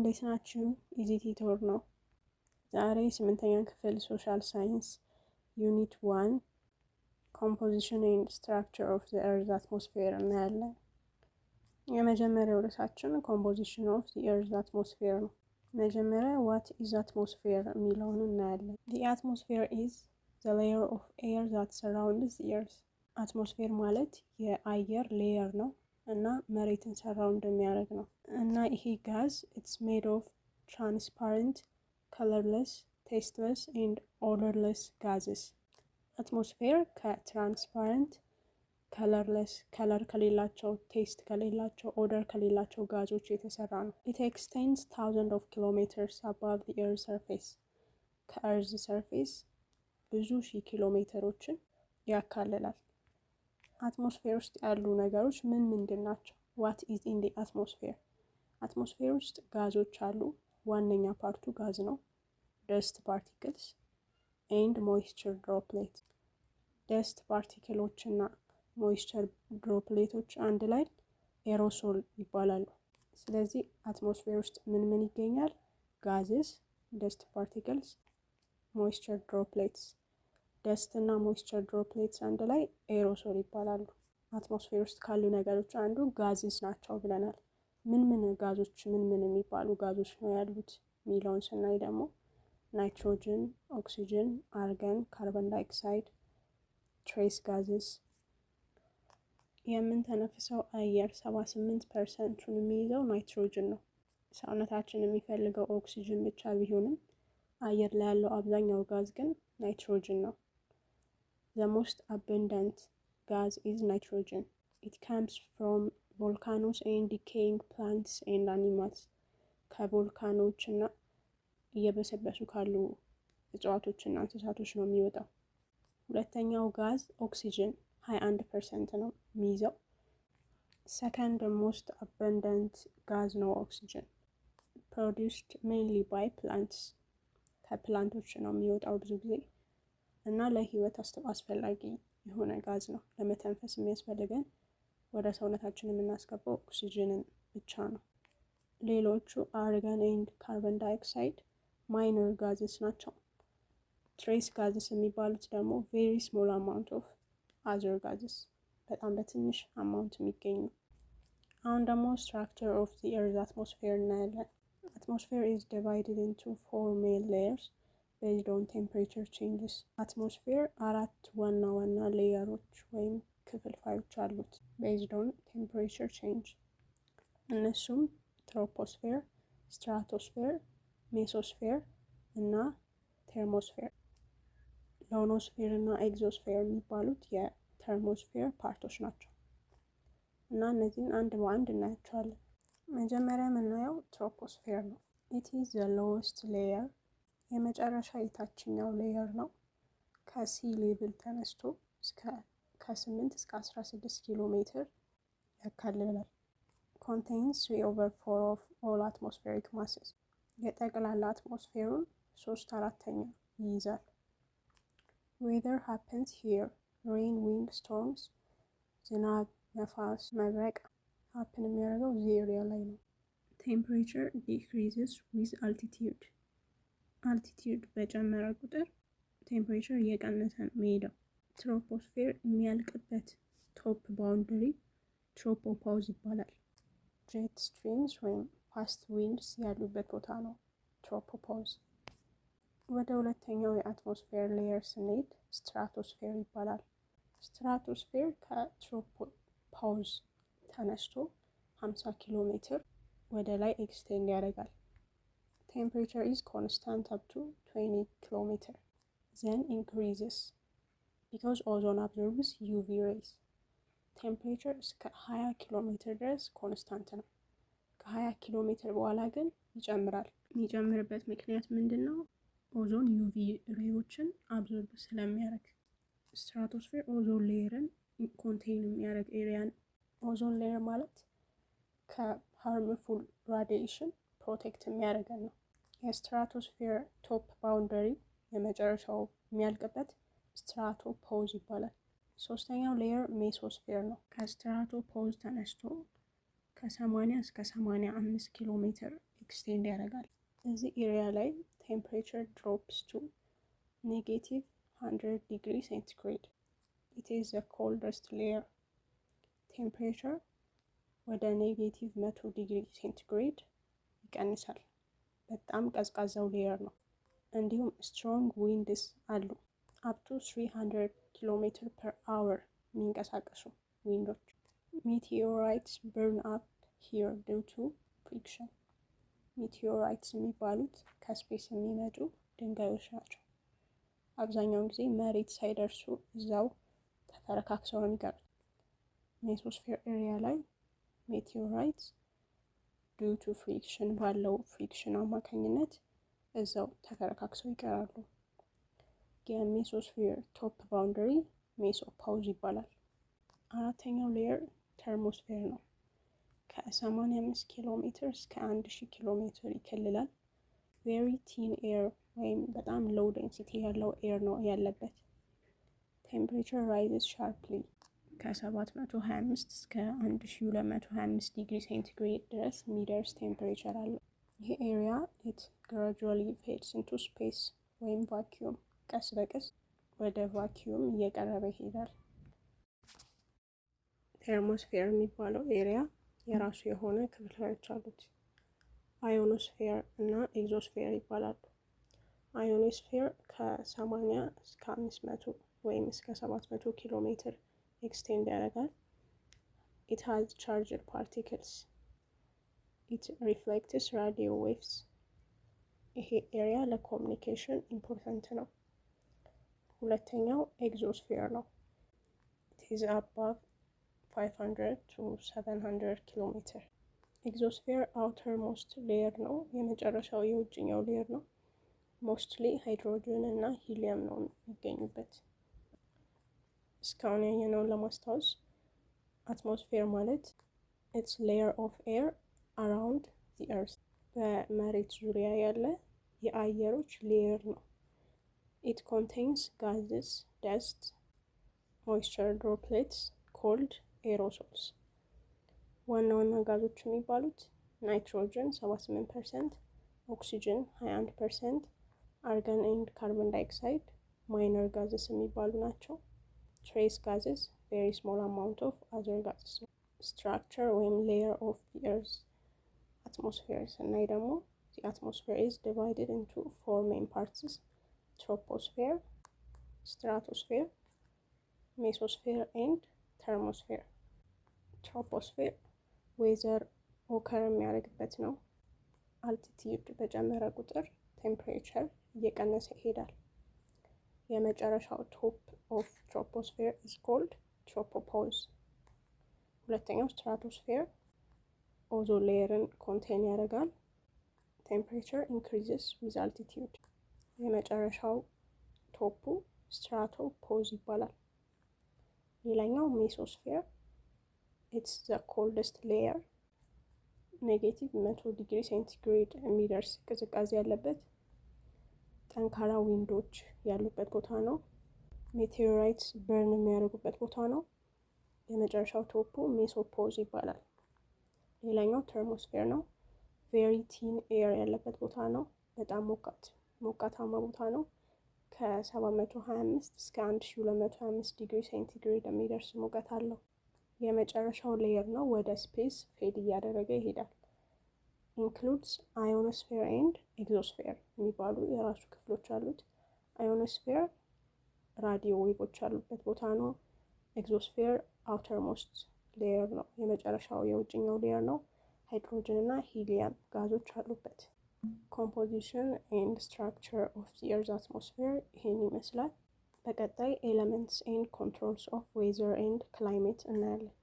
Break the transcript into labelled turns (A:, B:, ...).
A: እንዴት ናችሁ? ኢዚ ቲቶር ነው። ዛሬ 8ኛ ክፍል ሶሻል ሳይንስ ዩኒት 1 ኮምፖዚሽን ኤንድ ስትራክቸር ኦፍ ዘ ኤርዝ አትሞስፌር እናያለን። የመጀመሪያው ርዕሳችን ኮምፖዚሽን ኦፍ ዘ ኤርዝ አትሞስፌር ነው። መጀመሪያ ዋት ኢዝ አትሞስፌር የሚለውን እናያለን። ዘ አትሞስፌር ኢዝ ዘ ሌየር ኦፍ ኤር ዛት ሰራውንድስ ዘ ኤርዝ። አትሞስፌር ማለት የአየር ሌየር ነው እና መሬትን ሰራውንድ የሚያደርግ ነው እና ይሄ ጋዝ ኢትስ ሜድ ኦፍ ትራንስፓረንት ከለርለስ ቴስትለስ ኤንድ ኦደርለስ ጋዝስ። አትሞስፌር ከትራንስፓረንት ከለርለስ ከለር ከሌላቸው ቴስት ከሌላቸው ኦደር ከሌላቸው ጋዞች የተሰራ ነው። ኢት ኤክስቴንድስ ታውዘንድ ኦፍ ኪሎሜትርስ አባቭ ዘ ኤርዝ ሰርፌስ። ከእርዝ ሰርፌስ ብዙ ሺህ ኪሎ ሜትሮችን ያካልላል። አትሞስፌር ውስጥ ያሉ ነገሮች ምን ምንድን ናቸው? ዋት ኢዝ ኢን ዲ አትሞስፌር። አትሞስፌር ውስጥ ጋዞች አሉ። ዋነኛ ፓርቱ ጋዝ ነው። ደስት ፓርቲክልስ ኤንድ ሞይስቸር ድሮፕሌት። ደስት ፓርቲክሎች እና ሞይስቸር ድሮፕሌቶች አንድ ላይ ኤሮሶል ይባላሉ። ስለዚህ አትሞስፌር ውስጥ ምን ምን ይገኛል? ጋዝስ፣ ደስት ፓርቲክልስ፣ ሞይስቸር ድሮፕሌትስ። ደስት እና ሞይስቸር ድሮፕሌትስ አንድ ላይ ኤሮሶል ይባላሉ። አትሞስፌር ውስጥ ካሉ ነገሮች አንዱ ጋዝስ ናቸው ብለናል። ምን ምን ጋዞች ምን ምን የሚባሉ ጋዞች ነው ያሉት የሚለውን ስናይ ደግሞ ናይትሮጅን፣ ኦክሲጅን፣ አርገን፣ ካርበን ዳይኦክሳይድ፣ ትሬስ ጋዝስ። የምንተነፍሰው አየር 78% የሚይዘው ናይትሮጅን ነው። ሰውነታችን የሚፈልገው ኦክሲጅን ብቻ ቢሆንም አየር ላይ ያለው አብዛኛው ጋዝ ግን ናይትሮጅን ነው። The most abundant gas is nitrogen. It comes from volcanoes and decaying plants and animals. ከቮልካኖች እና እየበሰበሱ ካሉ እጽዋቶች እና እንስሳቶች ነው የሚወጣው። ሁለተኛው ጋዝ ኦክሲጅን 21% ነው የሚይዘው። Second most abundant gas ነው ኦክሲጅን። Produced mainly by plants. ከፕላንቶች ነው የሚወጣው ብዙ ጊዜ እና ለህይወት አስፈላጊ የሆነ ጋዝ ነው። ለመተንፈስ የሚያስፈልገን ወደ ሰውነታችን የምናስገባው ኦክሲጅንን ብቻ ነው። ሌሎቹ አርገን ኤንድ ካርበን ዳይኦክሳይድ ማይነር ጋዝስ ናቸው። ትሬስ ጋዝስ የሚባሉት ደግሞ ቬሪ ስሞል አማውንት ኦፍ አዘር ጋዝስ፣ በጣም በትንሽ አማውንት የሚገኙ። አሁን ደግሞ ስትራክቸር ኦፍ ዘ ኤርዝ አትሞስፌር እናያለን። አትሞስፌር ኢዝ ዲቫይድድ ኢንቱ 4 ሜን ሌየርስ based on temperature changes. አትሞስፌር 4 ዋና ዋና ሌየሮች ወይም ክፍልፋዮች አሉት based on temperature change። እነሱም ትሮፖስፌር፣ ስትራቶስፌር፣ ሜሶስፌር እና ቴርሞስፌር። ሎኖስፌር እና ኤግዞስፌር የሚባሉት የተርሞስፌር ፓርቶች ናቸው እና እነዚህን አንድ በአንድ እናያቸዋለን። መጀመሪያ የምናየው ትሮፖስፌር ነው። it is the lowest layer የመጨረሻ የታችኛው ሌየር ነው። ከሲ ሌቭል ተነስቶ ከ8 እስከ 16 ኪሎ ሜትር ያካልላል። contains 3/4 of all atmospheric masses. የጠቅላላ አትሞስፌሩን 3/4 ይይዛል። weather happens here. rain, wind, storms ዝናብ፣ ነፋስ፣ መብረቅ happen የሚያደርገው እዚህ ኤሪያ ላይ ነው። temperature decreases with altitude. አልቲቲዩድ በጨመረ ቁጥር ቴምፕሬቸር እየቀነሰ ነው የሚሄደው። ትሮፖስፌር የሚያልቅበት ቶፕ ባውንደሪ ትሮፖፓውዝ ይባላል። ጄት ስትሪምስ ወይም ፋስት ዊንድስ ያሉበት ቦታ ነው ትሮፖፓውዝ። ወደ ሁለተኛው የአትሞስፌር ሌየር ስንሄድ ስትራቶስፌር ይባላል። ስትራቶስፌር ከትሮፖፓውዝ ተነስቶ 50 ኪሎ ሜትር ወደ ላይ ኤክስቴንድ ያደርጋል። Temperature is constant up to 20 km, then increases because ozone absorbs UV rays. Temperature እስከ 20 ኪሎ ሜትር ድረስ ኮንስታንት ነው። ከ20 ኪሎ ሜትር በኋላ ግን ይጨምራል። የሚጨምርበት ምክንያት ምንድን ነው? ኦዞን ዩቪ ሬዎችን አብዞርብ ስለሚያደርግ። ስትራቶስፌር ኦዞን ሌየርን ኮንቴይን የሚያደርግ ኤሪያ ነው። ኦዞን ሌየር ማለት ከሃርምፉል ራዲዬሽን ፕሮቴክት የሚያደርገን ነው። የስትራቶስፌር ቶፕ ባውንደሪ የመጨረሻው የሚያልቅበት ስትራቶፖዝ ይባላል። ሶስተኛው ሌየር ሜሶስፌር ነው። ከስትራቶፖዝ ተነስቶ ከ80 እስከ 85 ኪሎ ሜትር ኤክስቴንድ ያደርጋል። እዚህ ኤሪያ ላይ ቴምፕሬቸር ድሮፕስ ቱ -100 ዲግሪ ሴንቲግሬድ ኢት ኢዝ ዘ ኮልደስት ሌየር። ቴምፕሬቸር ወደ -100 ዲግሪ ሴንቲግሬድ ይቀንሳል። በጣም ቀዝቃዛው ሌየር ነው። እንዲሁም ስትሮንግ ዊንድስ አሉ አፕቱ 300 ኪሎ ሜትር ፐር አወር የሚንቀሳቀሱ ዊንዶች። ሚቲዮራይትስ በርን አፕ ሂር ዲው ቱ ፍሪክሽን። ሚቲዮራይትስ የሚባሉት ከስፔስ የሚመጡ ድንጋዮች ናቸው። አብዛኛውን ጊዜ መሬት ሳይደርሱ እዛው ተፈረካክሰው ነው የሚቀሩት። ሜሶስፌር ኤሪያ ላይ ሜቲዮራይትስ ዲው ቱ ፍሪክሽን ባለው ፍሪክሽን አማካኝነት እዛው ተፈረካክሰው ይቀራሉ። የሜሶስፌር ቶፕ ባውንደሪ ሜሶፓውዝ ይባላል። አራተኛው ሌየር ተርሞስፌር ነው። ከ85 ኪሎ ሜትር እስከ 1000 ኪሎ ሜትር ይከልላል። ቬሪ ቲን ኤር ወይም በጣም ሎው ዴንሲቲ ያለው ኤር ነው ያለበት። ቴምፕሬቸር ራይዝስ ሻርፕሊ ከ725 እስከ 1225 ዲግሪ ሴንቲግሬድ ድረስ የሚደርስ ቴምፕሬቸር አለው። ይህ ኤሪያ ኢት ግራጁዋሊ ፌድስ ኢንቱ ስፔስ ወይም ቫኪዩም፣ ቀስ በቀስ ወደ ቫኪዩም እየቀረበ ይሄዳል። ቴርሞስፌር የሚባለው ኤሪያ የራሱ የሆነ ክፍሎች አሉት። አዮኖስፌር እና ኤግዞስፌር ይባላሉ። አዮኖስፌር ከ80 እስከ 500 ወይም እስከ 700 ኪሎ ሜትር ኤክስቴንድ ያደርጋል። ኢት ሃዝ ቻርጅድ ፓርቲክልስ ኢት ሪፍሌክትስ ራዲዮ ዌቭስ። ይሄ ኤሪያ ለኮሚኒኬሽን ኢምፖርታንት ነው። ሁለተኛው ኤግዞስፌር ነው። ኢት ኢዝ አባቭ 500 to 700 ኪሎ ሜትር። ኤግዞስፌር አውተር ሞስት ሌየር ነው፣ የመጨረሻው የውጭኛው ሌየር ነው። ሞስትሊ ሃይድሮጅን እና ሂሊየም ነው የሚገኙበት። እስካሁን ያየነውን ለማስታወስ አትሞስፌር ማለት ኢትስ ሌየር ኦፍ ኤር አራውንድ ዚ ኤርዝ፣ በመሬት ዙሪያ ያለ የአየሮች ሌየር ነው። ኢት ኮንቴንስ ጋዝስ፣ ደስት፣ ሞይስቸር ድሮፕሌትስ ኮልድ ኤሮሶልስ። ዋና ዋና ጋዞች የሚባሉት ናይትሮጅን 78%፣ ኦክሲጅን 21%፣ አርገን ኤንድ ካርቦን ዳይኦክሳይድ ማይነር ጋዝስ የሚባሉ ናቸው። ትሬስ ጋዝስ ቬሪ ስሞል አማውንት ኦፍ አዘር ጋዝስ። ስትራክቸር ወይም ሌየር ኦፍ ዲ ኤርዝ አትሞስፌር ስናይ ደግሞ the atmosphere is divided into 4 main parts: troposphere, stratosphere, mesosphere and thermosphere. ትሮፖስፌር ዌዘር ኦከር የሚያደርግበት ነው። አልቲቲዩድ በጨመረ ቁጥር ቴምፕሬቸር እየቀነሰ ይሄዳል። የመጨረሻው ቶፕ ኦፍ ትሮፖስፌር ኢዝ ኮልድ ትሮፖፖዝ። ሁለተኛው ስትራቶስፌር ኦዞን ሌየርን ኮንቴን ያደርጋል። ቴምፕሬቸር ኢንክሪዝስ ዊዝ አልቲቲዩድ። የመጨረሻው ቶፑ ስትራቶፖዝ ይባላል። ሌላኛው ሜሶስፌር ኢትስ ዘ ኮልደስት ሌየር፣ -100 ዲግሪ ሴንቲግሬድ የሚደርስ ቅዝቃዜ ያለበት ጠንካራ ዊንዶች ያሉበት ቦታ ነው። ሜቴዎራይትስ በርን የሚያደርጉበት ቦታ ነው። የመጨረሻው ቶፑ ሜሶፖዝ ይባላል። ሌላኛው ተርሞስፌር ነው። ቬሪ ቲን ኤር ያለበት ቦታ ነው። በጣም ሞቃታማ ቦታ ነው። ከ725 እስከ 1225 ዲግሪ ሴንቲግሬድ የሚደርስ ሙቀት አለው። የመጨረሻው ሌየር ነው። ወደ ስፔስ ፌድ እያደረገ ይሄዳል። ኢንክሉድስ አዮኖስፌር ኤንድ ኤግዞስፌር የሚባሉ የራሱ ክፍሎች አሉት። አዮኖስፌር ራዲዮ ዌቮች ያሉበት ቦታ ነው። ኤግዞስፌር አውተር ሞስት ሌየር ነው፣ የመጨረሻው የውጭኛው ሌየር ነው። ሃይድሮጅን እና ሂሊየም ጋዞች አሉበት። ኮምፖዚሽን ኤንድ ስትራክቸር ኦፍ ዘ ኤርዝ አትሞስፌር ይሄን ይመስላል። በቀጣይ ኤለመንትስ ኤንድ ኮንትሮልስ ኦፍ ዌዘር ኤንድ ክላይሜት እናያለን።